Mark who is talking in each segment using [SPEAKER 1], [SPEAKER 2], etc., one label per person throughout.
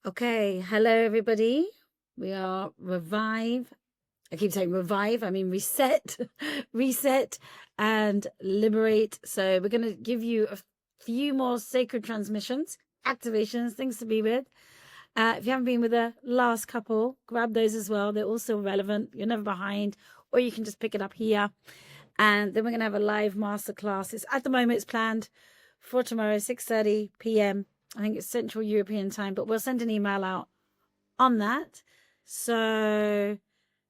[SPEAKER 1] Okay, hello everybody. We are revive. I keep saying revive, I mean reset, reset and liberate. So we're going to give you a few more sacred transmissions, activations, things to be with. If you haven't been with the last couple, grab those as well. They're also relevant. You're never behind, or you can just pick it up here. And then we're going to have a live masterclass. At the moment, it's planned for tomorrow, 6:30 p.m. I think it's Central European time, but we'll send an email out on that. So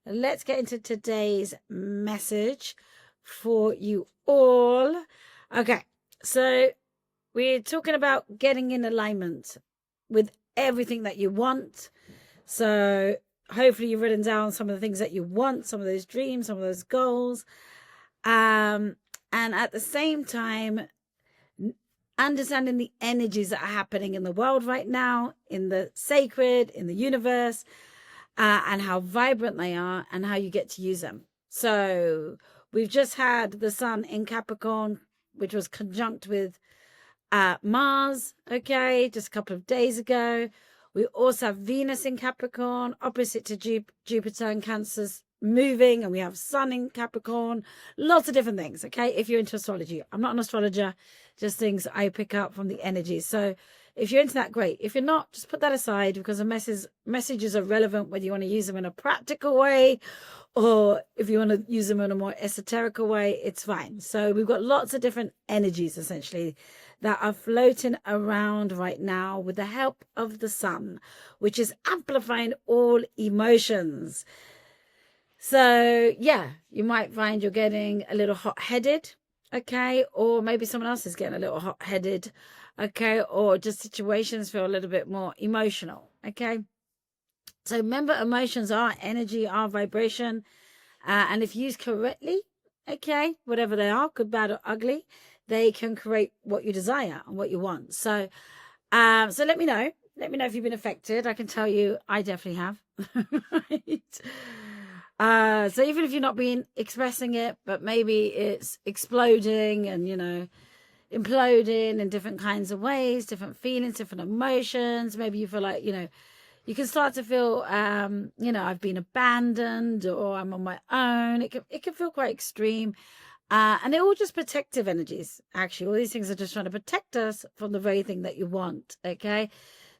[SPEAKER 1] let's get into today's message for you all. Okay, so we're talking about getting in alignment with everything that you want. So hopefully you've written down some of the things that you want, some of those dreams, some of those goals. And at the same time, understanding the energies that are happening in the world right now, in the sacred, in the universe, and how vibrant they are and how you get to use them. So we've just had the sun in Capricorn, which was conjunct with Mars, okay, just a couple of days ago. We also have Venus in Capricorn, opposite to Jupiter and Cancer's moving, and we have Sun in Capricorn. Lots of different things, okay, if you're into astrology. I'm not an astrologer, just things I pick up from the energies. So if you're into that, great. If you're not, just put that aside, because the messages are relevant whether you want to use them in a practical way or if you want to use them in a more esoterical way, it's fine. So we've got lots of different energies essentially that are floating around right now with the help of the sun, which is amplifying all emotions. So yeah, you might find you're getting a little hot-headed, okay, or maybe someone else is getting a little hot-headed, okay, or just situations feel a little bit more emotional, okay. So remember, emotions are energy, are vibration, and if used correctly, okay, whatever they are, good, bad, or ugly, they can create what you desire and what you want. So so let me know if you've been affected. I can tell you I definitely have. Right. So even if you're not been expressing it, but maybe it's exploding and, you know, imploding in different kinds of ways, different feelings, different emotions. Maybe you feel like, you know, you can start to feel, you know, I've been abandoned or I'm on my own. It can feel quite extreme. And they're all just protective energies, actually. All these things are just trying to protect us from the very thing that you want, okay?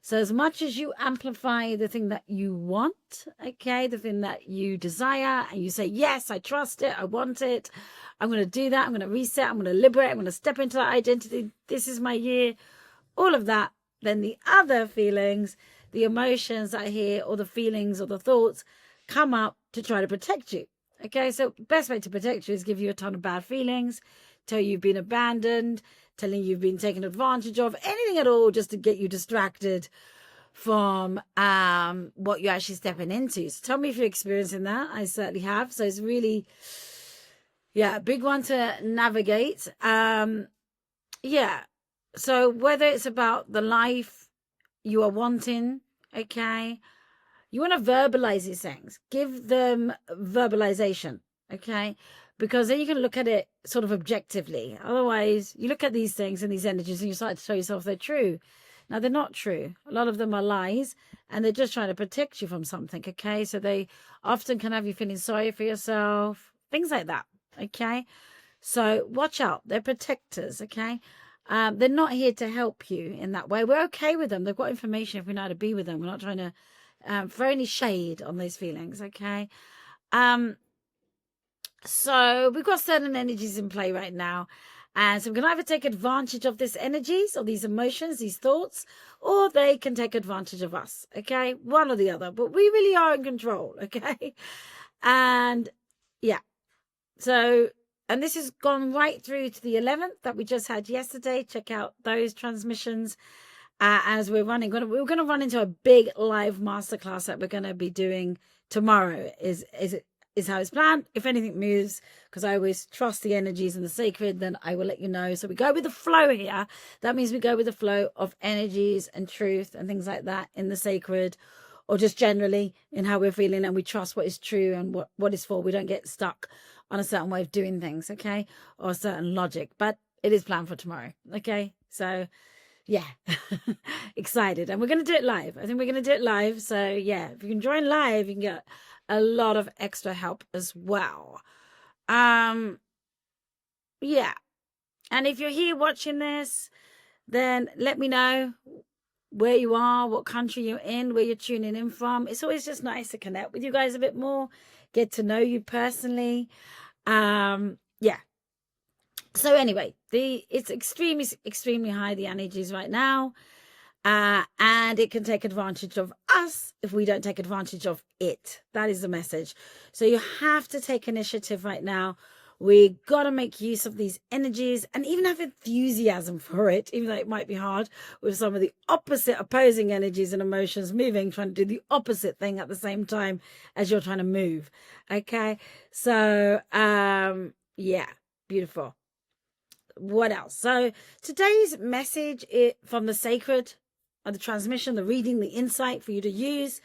[SPEAKER 1] So as much as you amplify the thing that you want, okay, the thing that you desire, and you say, yes, I trust it, I want it, I'm going to do that, I'm going to reset, I'm going to liberate, I'm going to step into that identity, this is my year, all of that, then the other feelings, the emotions that I hear, or the feelings or the thoughts come up to try to protect you. Okay, so best way to protect you is give you a ton of bad feelings, tell you you've been abandoned, telling you've been taken advantage of, anything at all just to get you distracted from what you're actually stepping into. So tell me if you're experiencing that. I certainly have. So it's really, yeah, a big one to navigate. Yeah. So whether it's about the life you are wanting, okay, you want to verbalize these things. Give them verbalization, okay? Because then you can look at it sort of objectively. Otherwise, you look at these things and these energies and you start to tell yourself they're true. Now, they're not true. A lot of them are lies, and they're just trying to protect you from something, okay? So they often can have you feeling sorry for yourself, things like that, okay? So watch out. They're protectors, okay? They're not here to help you in that way. We're okay with them. They've got information if we know how to be with them. We're not trying to throw any shade on those feelings, okay? So we've got certain energies in play right now. And so we can either take advantage of these energies or these emotions, these thoughts, or they can take advantage of us, okay? One or the other. But we really are in control, okay? And yeah. So, and this has gone right through to the 11th that we just had yesterday. Check out those transmissions. As we're running, we're going to run into a big live masterclass that we're going to be doing tomorrow. Is how it's planned. If anything moves, because I always trust the energies and the sacred, then I will let you know. So we go with the flow here. That means we go with the flow of energies and truth and things like that in the sacred, or just generally in how we're feeling, and we trust what is true and what is for. We don't get stuck on a certain way of doing things, okay, or a certain logic. But it is planned for tomorrow, okay. So yeah, excited. And we're going to do it live. I think we're going to do it live. So yeah, if you can join live, you can get a lot of extra help as well. Yeah. And if you're here watching this, then let me know where you are, what country you're in, where you're tuning in from. It's always just nice to connect with you guys a bit more, get to know you personally. Yeah. So anyway, it's extremely high, the energies right now. And it can take advantage of us if we don't take advantage of it. That is the message. So you have to take initiative right now. We got to make use of these energies and even have enthusiasm for it, even though it might be hard with some of the opposite opposing energies and emotions moving, trying to do the opposite thing at the same time as you're trying to move. Okay. So, yeah, beautiful. What else? So today's message from the sacred, the transmission, the reading, the insight for you to use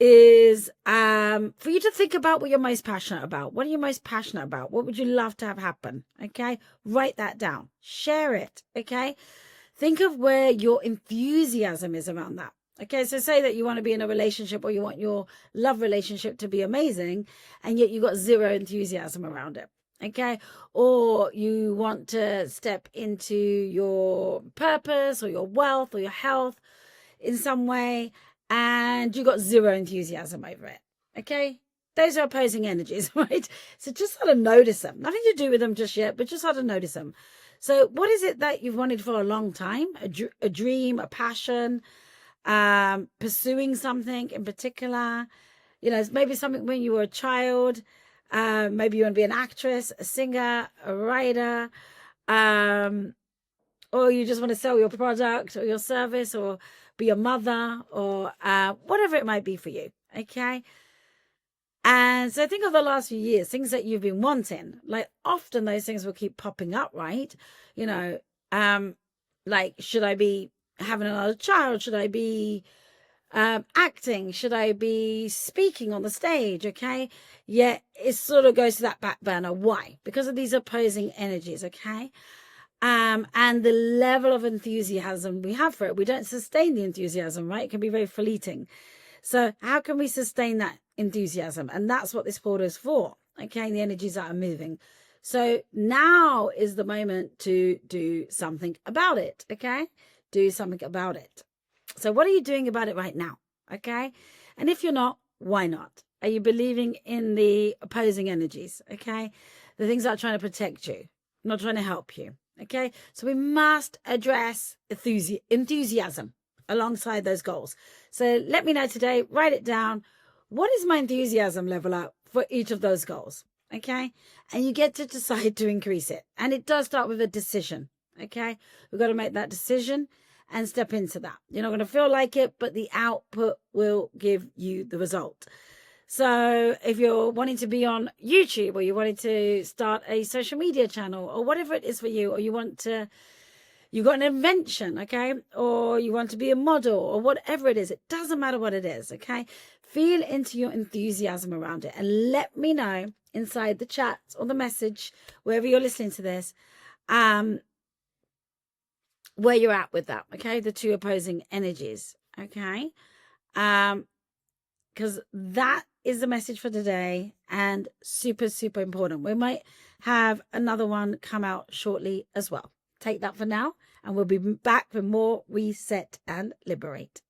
[SPEAKER 1] is for you to think about what you're most passionate about. What are you most passionate about? What would you love to have happen? Okay, write that down, share it. Okay, think of where your enthusiasm is around that. Okay, so say that you want to be in a relationship or you want your love relationship to be amazing, and yet you got zero enthusiasm around it. Okay, or you want to step into your purpose or your wealth or your health in some way, and you got zero enthusiasm over it. Okay, those are opposing energies, right? So just sort of notice them. Nothing to do with them just yet, but just sort of notice them. So what is it that you've wanted for a long time? A dream, a passion, pursuing something in particular? You know, maybe something when you were a child. Maybe you want to be an actress, a singer, a writer, or you just want to sell your product or your service, or be a mother, or whatever it might be for you. Okay. And so think of the last few years, things that you've been wanting. Like often those things will keep popping up, right? You know, like, should I be having another child? Should I be acting? Should I be speaking on the stage? Okay. Yeah, it sort of goes to that back burner. Why? Because of these opposing energies. Okay. And the level of enthusiasm we have for it, we don't sustain the enthusiasm, right? It can be very fleeting. So how can we sustain that enthusiasm? And that's what this portal is for. Okay. The energies that are moving. So now is the moment to do something about it. Okay. Do something about it. So what are you doing about it right now? Okay. And if you're not, why not? Are you believing in the opposing energies? Okay. The things that are trying to protect you, not trying to help you. Okay. So we must address enthusiasm alongside those goals. So let me know today, write it down. What is my enthusiasm level up for each of those goals? Okay. And you get to decide to increase it. And it does start with a decision. Okay. We've got to make that decision and step into that. You're not going to feel like it, but the output will give you the result. So if you're wanting to be on YouTube, or you're wanting to start a social media channel, or whatever it is for you, or you've got an invention, okay, or you want to be a model, or whatever it is, it doesn't matter what it is, okay, feel into your enthusiasm around it and let me know inside the chat or the message, wherever you're listening to this, where you're at with that. Okay, the two opposing energies. Okay, because that is the message for today, and super important. We might have another one come out shortly as well. Take that for now, and we'll be back with more Reset and Liberate.